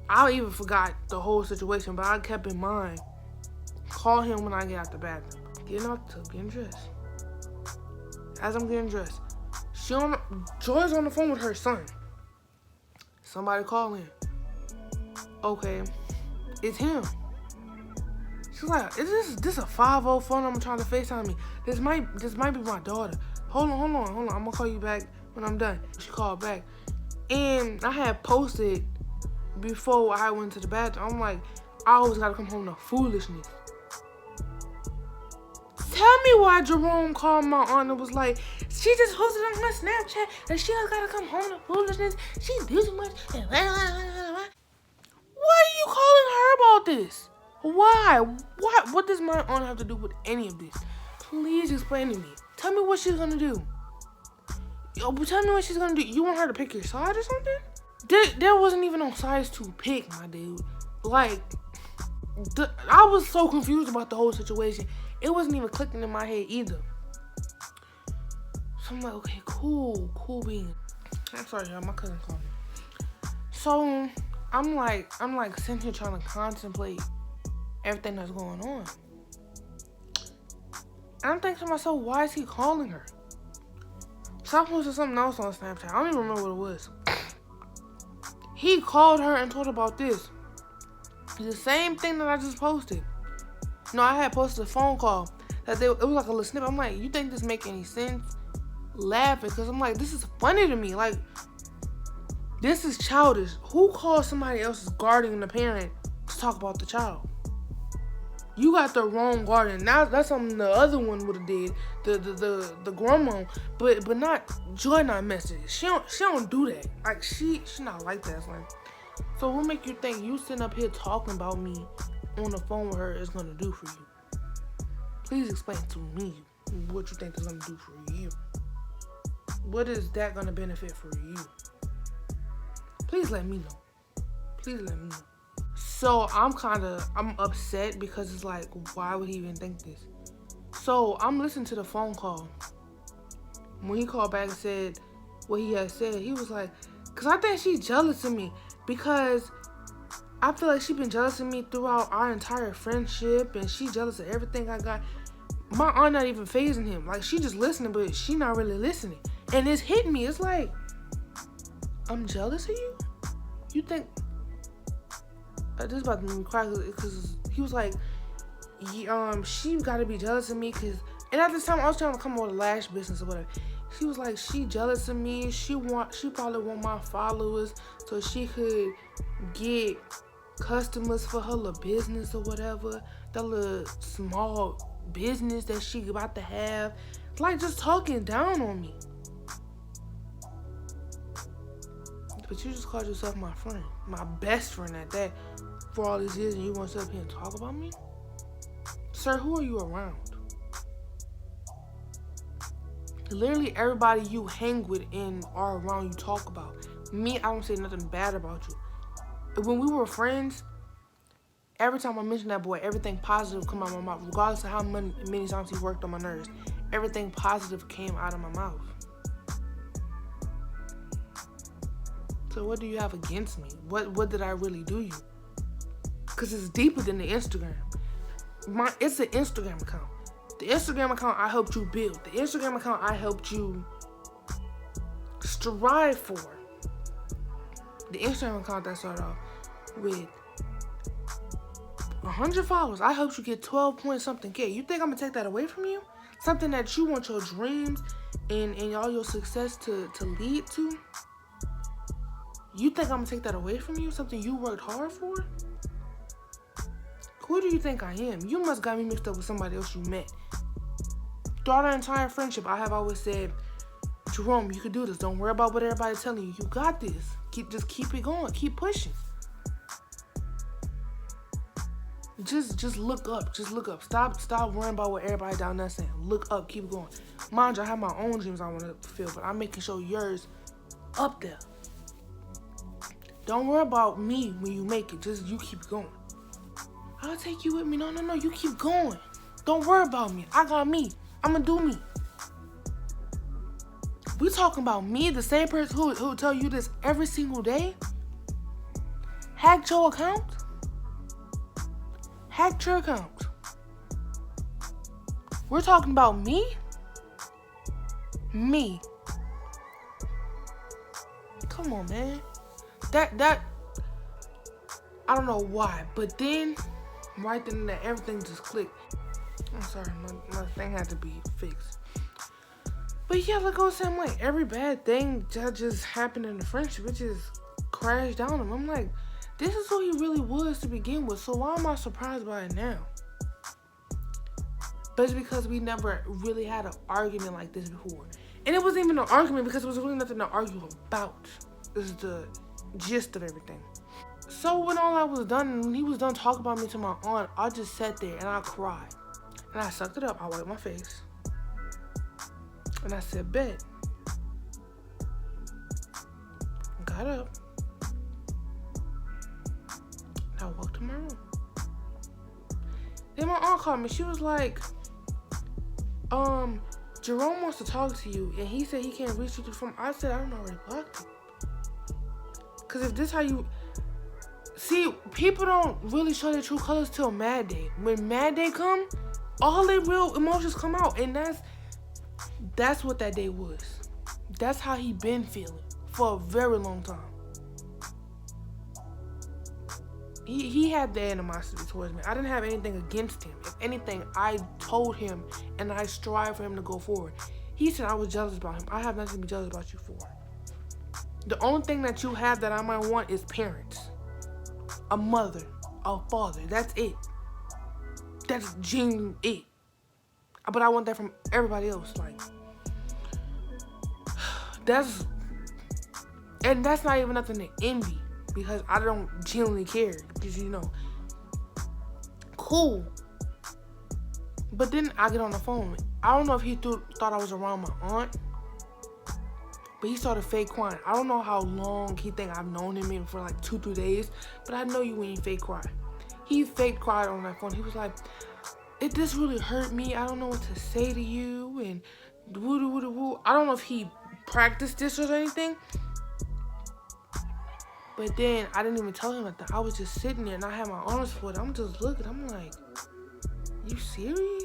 Speaker 1: I even forgot the whole situation, but I kept in mind, call him when I get out the bathroom. Getting dressed. As I'm getting dressed, Joy's on the phone with her son. Somebody calling. Okay, it's him. She's like, is this a 5-0 phone number trying to FaceTime me? This might be my daughter. Hold on. I'm gonna call you back when I'm done. She called back. And I had posted before I went to the bathroom. I'm like, I always gotta come home to foolishness. Tell me why Jerome called my aunt and was like, she just posted on my Snapchat that she always gotta come home to foolishness. She do too much. Why are you calling her about this? Why? What does my aunt have to do with any of this? Please explain to me. Tell me what she's gonna do. Tell me what she's gonna do. You want her to pick your side or something? There wasn't even no sides to pick, my dude. Like, I was so confused about the whole situation. It wasn't even clicking in my head either. So I'm like, okay, cool beans. I'm sorry, y'all. My cousin called me. So I'm like sitting here trying to contemplate everything that's going on. And I'm thinking to myself, why is he calling her? So I posted something else on Snapchat. I don't even remember what it was. He called her and told her about this. The same thing that I just posted. No, I had posted a phone call. It was like a little snippet. I'm like, you think this make any sense? Laughing, because I'm like, this is funny to me. Like, this is childish. Who calls somebody else's guardian the parent to talk about the child? You got the wrong guardian. Now that's something the other one would have did. The grandma, but not Joy. Not message. She don't do that. Like she not like that. It's like, so what make you think you sitting up here talking about me on the phone with her is gonna do for you? Please explain to me what you think it's gonna do for you. What is that gonna benefit for you? Please let me know. Please let me know. So I'm upset because it's like, why would he even think this? So I'm listening to the phone call. When he called back and said what he had said, he was like, because I think she's jealous of me. because I feel like she been jealous of me throughout our entire friendship, and she jealous of everything I got. My aunt not even phasing him. Like, she just listening, but she not really listening. And it's hitting me. It's like, I'm jealous of you? You think... this is about to make me cry, because he was like, she got to be jealous of me, because... And at this time, I was trying to come up with a lash business or whatever. She was like, she jealous of me. She probably want my followers so she could get customers for her little business or whatever. That little small business that she about to have. Like, just talking down on me. But you just called yourself my friend. My best friend at that. For all these years, and you want to sit up here and talk about me? Sir, who are you around? Literally everybody you hang with and are around you talk about. Me, I don't say nothing bad about you. When we were friends, every time I mention that boy, everything positive come out of my mouth. Regardless of how many times he worked on my nerves, everything positive came out of my mouth. So what do you have against me? What did I really do you? Because it's deeper than the Instagram. It's an Instagram account. The Instagram account I helped you build. The Instagram account I helped you strive for. The Instagram account that started off with 100 followers. I helped you get 12 point something K. You think I'm going to take that away from you? Something that you want your dreams and all your success to lead to? You think I'm going to take that away from you? Something you worked hard for? Who do you think I am? You must got me mixed up with somebody else you met. Throughout our entire friendship, I have always said, Jerome, you can do this. Don't worry about what everybody's telling you. You got this. Just keep it going. Keep pushing. Just look up. Just look up. Stop worrying about what everybody down there saying. Look up. Keep going. Mind you, I have my own dreams I want to fulfill, but I'm making sure yours up there. Don't worry about me when you make it. Just you keep going. I'll take you with me. No. You keep going. Don't worry about me. I got me. I'm going to do me. We talking about me, the same person who will tell you this every single day. Hacked your account. Hacked your account. We're talking about me. Me. Come on, man. That I don't know why, but then right then and there, everything just clicked. I'm sorry, my thing had to be fixed. But yeah, like I was saying, like every bad thing that just happened in the friendship, it just crashed down him. I'm like, this is who he really was to begin with, so why am I surprised by it now? But it's because we never really had an argument like this before. And it wasn't even an argument because it was really nothing to argue about. This is the gist of everything. So when all that was done, when he was done talking about me to my aunt, I just sat there and I cried. And I sucked it up. I wiped my face. And I said, bet. Got up. And I walked to my room. Then my aunt called me. She was like, Jerome wants to talk to you. And he said he can't reach you through the phone. I said, I don't already blocked him. Because if this how you... See, people don't really show their true colors till Mad Day. When Mad Day come, all their real emotions come out. And that's what that day was. That's how he been feeling for a very long time. He had the animosity towards me. I didn't have anything against him. If anything, I told him and I strive for him to go forward. He said I was jealous about him. I have nothing to be jealous about you for. The only thing that you have that I might want is parents. A mother, a father. That's it. That's genuine it. But I want that from everybody else. Like, that's not even nothing to envy. Because I don't genuinely care. Because, cool. But then I get on the phone. I don't know if he thought I was around my aunt. But he started fake crying. I don't know how long he think I've known him, maybe for like 2-3 days. But I know you when you fake cry. He fake cried on that phone. He was like, this really hurt me. I don't know what to say to you. And woo-doo-woo-doo-woo. I don't know if he practiced this or anything. But then I didn't even tell him that. I was just sitting there and I had my arms folded. I'm just looking. I'm like, you serious?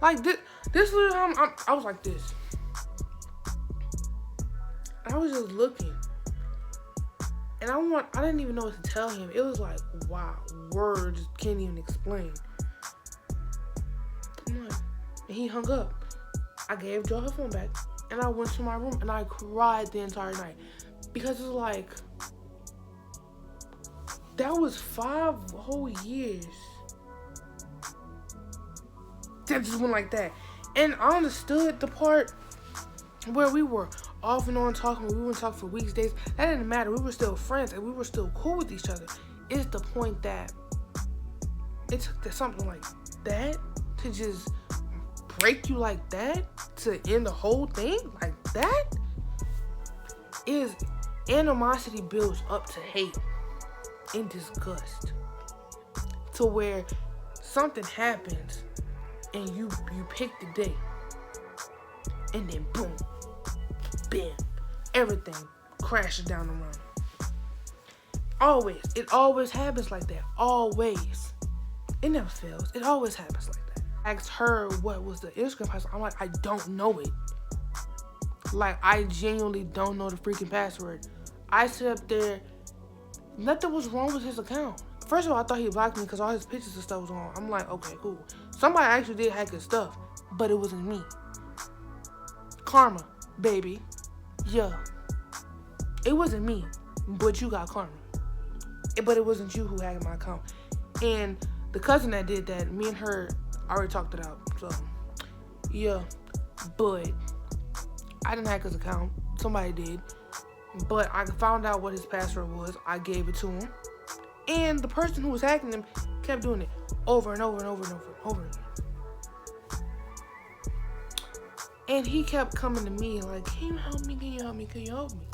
Speaker 1: Like this little time, I was like this. I was just looking. And I didn't even know what to tell him. It was like, wow, words can't even explain. I'm like, and he hung up. I gave Joe her phone back. And I went to my room and I cried the entire night. Because it was like, that was 5 whole years. That just went like that. And I understood the part where we were off and on talking. We wouldn't talk for weeks, days. That didn't matter. We were still friends and we were still cool with each other. It's the point that it took something like that to just break you like that, to end the whole thing like that. Is animosity builds up to hate and disgust, to where something happens and you pick the day and then boom, bam, everything crashes down the run. It always happens like that. Always. It never fails. It always happens like that. I asked her what was the Instagram password. I'm like, I don't know it. Like, I genuinely don't know the freaking password. I sit up there, nothing was wrong with his account. First of all, I thought he blocked me because all his pictures and stuff was on. I'm like, okay, cool. Somebody actually did hack his stuff, but it wasn't me. Karma, baby. Yeah. It wasn't me, but you got karma. But it wasn't you who hacked my account. And the cousin that did that, me and her already talked it out. So, yeah. But I didn't hack his account. Somebody did. But I found out what his password was. I gave it to him. And the person who was hacking him kept doing it over and over and over and over and over again. And he kept coming to me like, can you help me? Can you help me? Can you help me?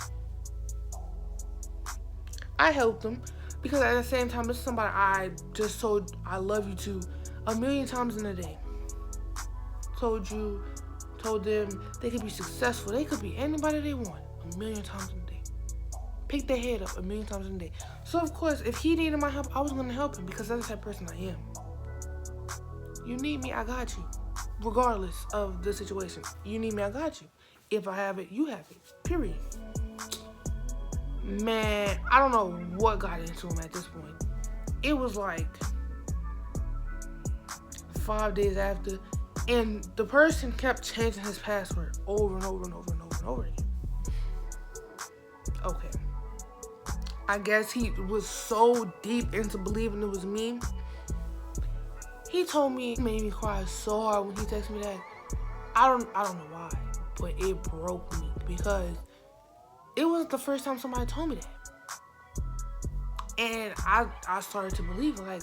Speaker 1: I helped him because at the same time, this is somebody I just told I love you to 1,000,000 times in a day. Told them they could be successful. They could be anybody they want 1,000,000 times in a day. Pick their head up 1,000,000 times in a day. So of course, if he needed my help, I was gonna help him because that's the type of person I am. You need me, I got you. Regardless of the situation. You need me, I got you. If I have it, you have it. Period. Man, I don't know what got into him at this point. It was like 5 days after, and the person kept changing his password over and over and over and over and over again. Okay. I guess he was so deep into believing it was me. He told me, it made me cry so hard when he texted me that. I don't know why, but it broke me because it wasn't the first time somebody told me that. And I started to believe, like,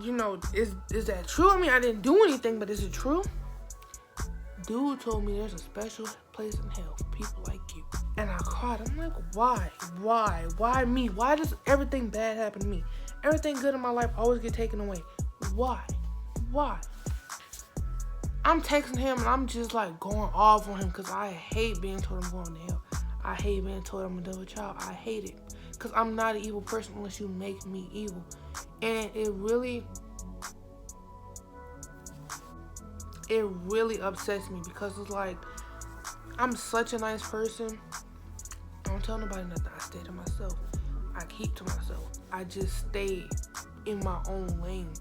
Speaker 1: you know, is that true? I mean, I didn't do anything, but is it true? Dude told me there's a special place in hell for people like you. And I cried. I'm like, why? Why me? Why does everything bad happen to me? Everything good in my life always get taken away. Why? I'm texting him and I'm just like going off on him because I hate being told I'm going to hell. I hate being told I'm a devil child. I hate it because I'm not an evil person unless you make me evil. And it really upsets me because it's like, I'm such a nice person. I don't tell nobody nothing. I stay to myself. I keep to myself. I just stay in my own lane.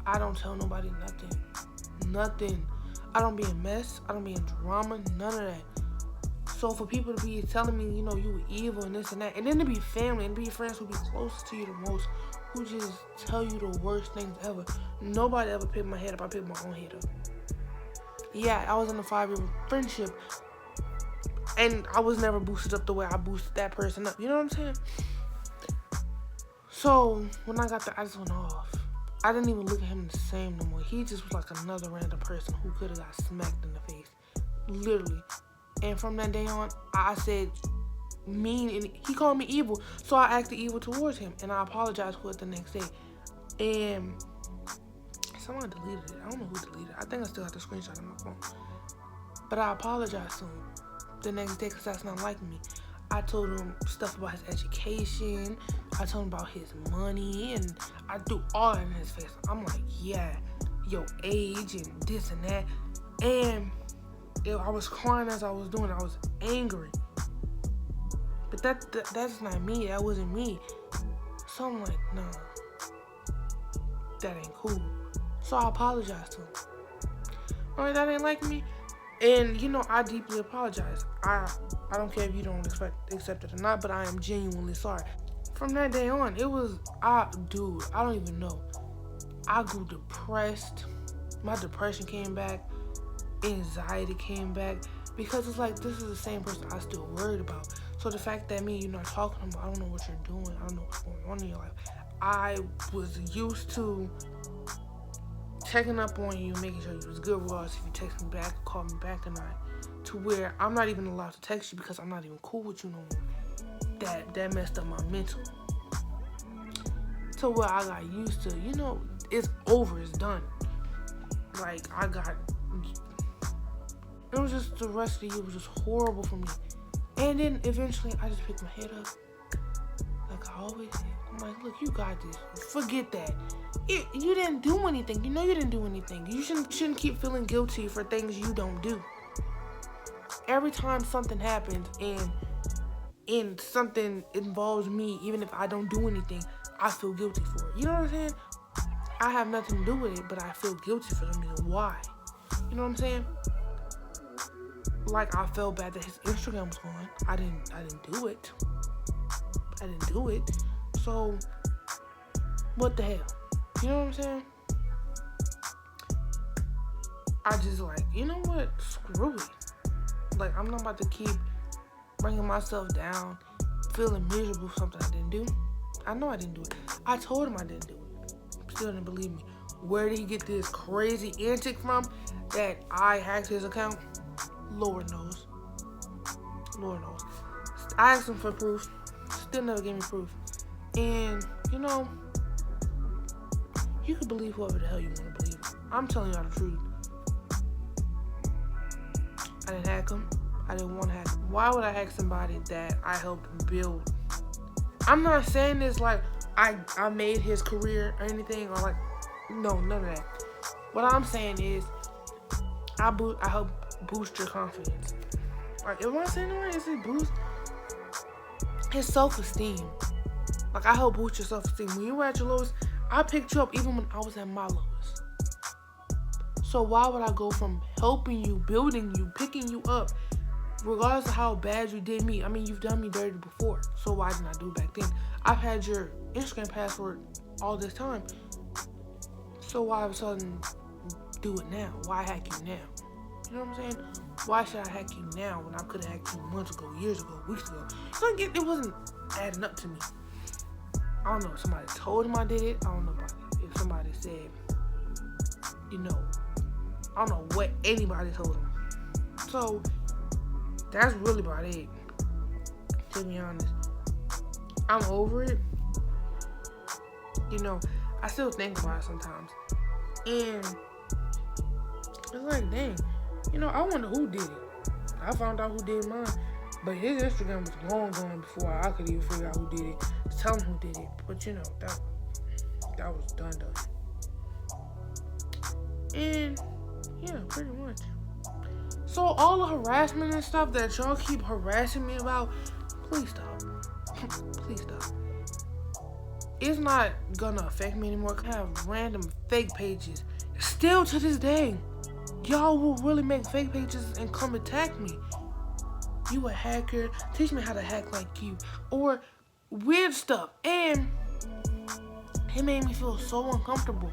Speaker 1: I don't tell nobody nothing. I don't be in mess. I don't be in drama. None of that. So for people to be telling me, you know, you were evil and this and that, and then to be family and be friends who be closest to you the most, who just tell you the worst things ever. Nobody ever picked my head up. I picked my own head up. Yeah, I was in a 5-year friendship, and I was never boosted up the way I boosted that person up. You know what I'm saying? So when I got there, I just went off. I didn't even look at him the same no more. He just was like another random person who could have got smacked in the face. Literally. And from that day on, I said mean, and he called me evil. So I acted evil towards him, and I apologized for it the next day. And someone deleted it. I don't know who deleted it. I think I still have the screenshot on my phone. But I apologized to him the next day because that's not like me. I told him stuff about his education. I told him about his money, and I do all that in his face. I'm like, yeah, your age and this and that. And I was crying as I was doing it. I was angry. But that's not me. That wasn't me. So I'm like, no, that ain't cool. So I apologized to him. All right, that ain't like me. And, I deeply apologize. I don't care if you don't accept it or not, but I am genuinely sorry. From that day on, I don't even know. I grew depressed. My depression came back. Anxiety came back. Because it's like, this is the same person I still worried about. So the fact that me, you're not talking about, I don't know what you're doing. I don't know what's going on in your life. I was used to checking up on you, making sure you was good regardless if you text me back or call me back or not, to where I'm not even allowed to text you because I'm not even cool with you no more. That messed up my mental. So where I got used to, it's over, it's done. Like, it was just, the rest of the year was just horrible for me. And then eventually I just picked my head up, like I always did. I'm like, look, you got this. Forget that. You didn't do anything. You didn't do anything. You shouldn't keep feeling guilty for things you don't do. Every time something happens and something involves me, even if I don't do anything, I feel guilty for it. You know what I'm saying? I have nothing to do with it, but I feel guilty for some reason. Why? You know what I'm saying? Like, I felt bad that his Instagram was gone. I didn't do it. I didn't do it. So, what the hell? You know what I'm saying? I just like, you know what? Screw it. Like, I'm not about to keep bringing myself down, feeling miserable for something I didn't do. I know I didn't do it. I told him I didn't do it. Still didn't believe me. Where did he get this crazy antic from that I hacked his account? Lord knows. Lord knows. I asked him for proof. Still never gave me proof. And, you can believe whoever the hell you want to believe. I'm telling y'all the truth. I didn't hack him. I didn't want to hack him. Why would I hack somebody that I helped build? I'm not saying this like I made his career or anything, or like, no, none of that. What I'm saying is I help boost your confidence. Like, am I saying it right? Is it boost his self-esteem? Like, I help boost your self-esteem. When you were at your lowest, I picked you up even when I was at my lowest. So why would I go from helping you, building you, picking you up, regardless of how bad you did me? I mean, you've done me dirty before, so why didn't I do it back then? I've had your Instagram password all this time, so why all of a sudden do it now? Why hack you now? You know what I'm saying? Why should I hack you now when I could have hacked you months ago, years ago, weeks ago? It wasn't adding up to me. I don't know if somebody told him I did it. I don't know about it. If somebody said, I don't know what anybody told him. So, that's really about it. To be honest. I'm over it. I still think about it sometimes. And it's like, dang. I wonder who did it. I found out who did mine. But his Instagram was long gone before I could even figure out who did it. Tell him who did it. But that was done. And yeah, pretty much. So all the harassment and stuff that y'all keep harassing me about, please stop. Please stop. It's not gonna affect me anymore. I have random fake pages. Still to this day, y'all will really make fake pages and come attack me. You a hacker, teach me how to hack like you, or weird stuff. And it made me feel so uncomfortable.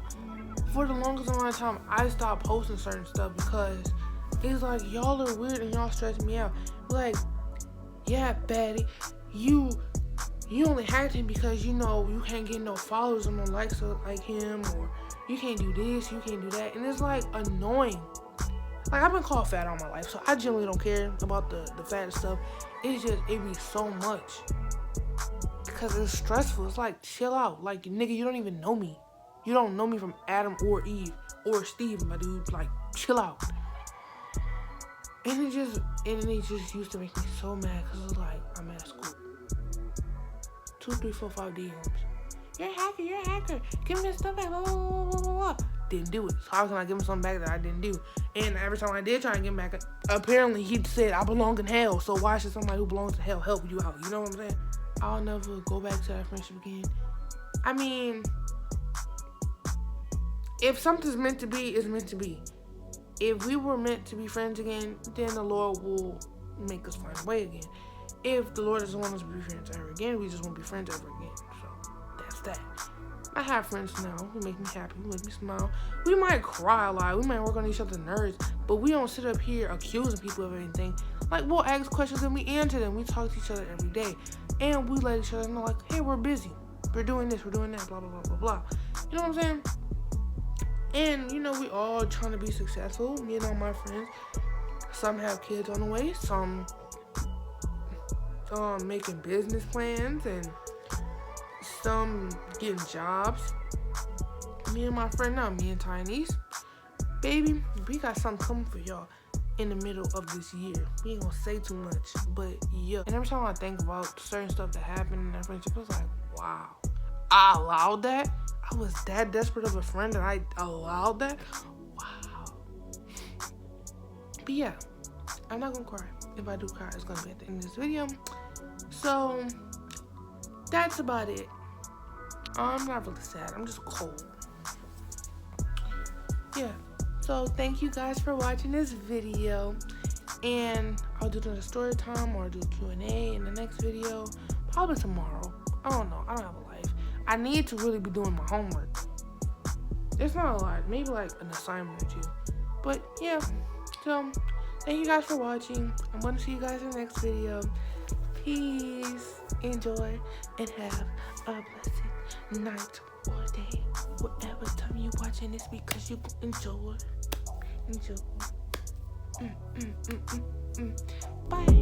Speaker 1: For the longest amount of time, I stopped posting certain stuff because it's like, y'all are weird and y'all stress me out. Like, yeah, baddie, you only hacked him because you can't get no followers or no likes like him, or you can't do this, you can't do that. And it's like annoying. Like, I've been called fat all my life, so I generally don't care about the fat stuff. It's just, it be so much. Because it's stressful. It's like, chill out. Like, nigga, you don't even know me. You don't know me from Adam or Eve or Steve, my dude. Like, chill out. And it just used to make me so mad because it's like, I'm at school. 2, 3, 4, 5 DMs. You're a hacker, you're a hacker. Give me this stuff back, blah, blah, blah, blah, blah, blah. Didn't do it. So how can I give him something back that I didn't do? And every time I did try and give him back, apparently he said, I belong in hell. So why should somebody who belongs in hell help you out? You know what I'm saying? I'll never go back to that friendship again. I mean, if something's meant to be, it's meant to be. If we were meant to be friends again, then the Lord will make us find a way again. If the Lord doesn't want us to be friends ever again, we just won't be friends ever again. So that's that. I have friends now who make me happy, who make me smile. We might cry a lot. We might work on each other's nerves, but we don't sit up here accusing people of anything. Like, we'll ask questions and we answer them. We talk to each other every day. And we let each other know, like, hey, we're busy. We're doing this, we're doing that, blah, blah, blah, blah, blah. You know what I'm saying? And, you know, we all trying to be successful. Me and all my friends. Some have kids on the way. Some making business plans. And some getting jobs. Me and my friend now, me and Tiny's. Baby, we got something coming for y'all in the middle of this year. We ain't gonna say too much, but yeah. And every time I think about certain stuff that happened in that friendship, I was like, wow. I allowed that? I was that desperate of a friend that I allowed that? Wow. But yeah, I'm not gonna cry. If I do cry, it's gonna be at the end of this video. So, that's about it. I'm not really sad. I'm just cold. Yeah. So, thank you guys for watching this video. And I'll do another story time or do Q&A in the next video. Probably tomorrow. I don't know. I don't have a life. I need to really be doing my homework. It's not a lot. Maybe like an assignment or 2. But yeah. So, thank you guys for watching. I'm going to see you guys in the next video. Peace. Enjoy and have a blessed night or day. Whatever time you watching this, because you enjoy. Bye.